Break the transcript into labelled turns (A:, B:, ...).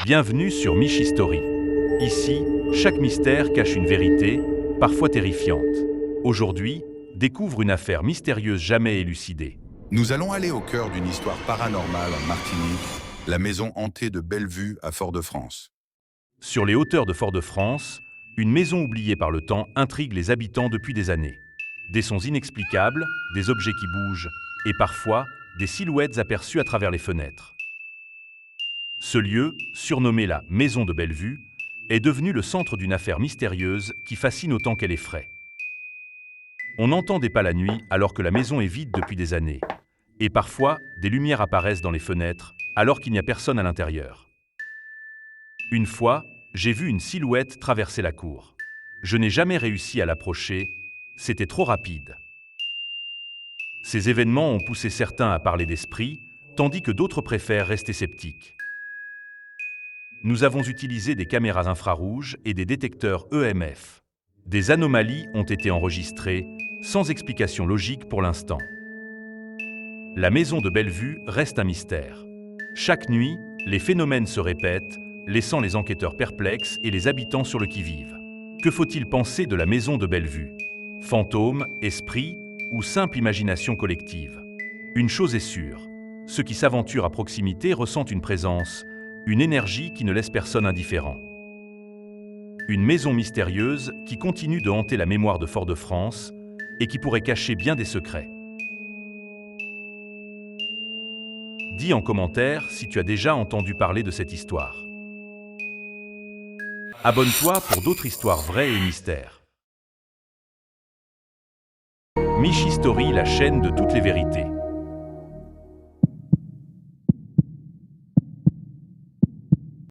A: Bienvenue sur Michi Story. Ici, chaque mystère cache une vérité, parfois terrifiante. Aujourd'hui, découvre une affaire mystérieuse jamais élucidée.
B: Nous allons aller au cœur d'une histoire paranormale en Martinique, la maison hantée de Bellevue à Fort-de-France.
A: Sur les hauteurs de Fort-de-France, une maison oubliée par le temps intrigue les habitants depuis des années. Des sons inexplicables, des objets qui bougent, et parfois, des silhouettes aperçues à travers les fenêtres. Ce lieu, surnommé la Maison de Bellevue, est devenu le centre d'une affaire mystérieuse qui fascine autant qu'elle effraie. On entend des pas la nuit alors que la maison est vide depuis des années. Et parfois, des lumières apparaissent dans les fenêtres alors qu'il n'y a personne à l'intérieur. Une fois, j'ai vu une silhouette traverser la cour. Je n'ai jamais réussi à l'approcher, c'était trop rapide. Ces événements ont poussé certains à parler d'esprit, tandis que d'autres préfèrent rester sceptiques. Nous avons utilisé des caméras infrarouges et des détecteurs EMF. Des anomalies ont été enregistrées, sans explication logique pour l'instant. La maison de Bellevue reste un mystère. Chaque nuit, les phénomènes se répètent, laissant les enquêteurs perplexes et les habitants sur le qui-vive. Que faut-il penser de la maison de Bellevue? Fantôme, esprit ou simple imagination collective? Une chose est sûre, ceux qui s'aventurent à proximité ressentent une présence, une énergie qui ne laisse personne indifférent. Une maison mystérieuse qui continue de hanter la mémoire de Fort-de-France et qui pourrait cacher bien des secrets. Dis en commentaire si tu as déjà entendu parler de cette histoire. Abonne-toi pour d'autres histoires vraies et mystères. Michi Story, la chaîne de toutes les vérités.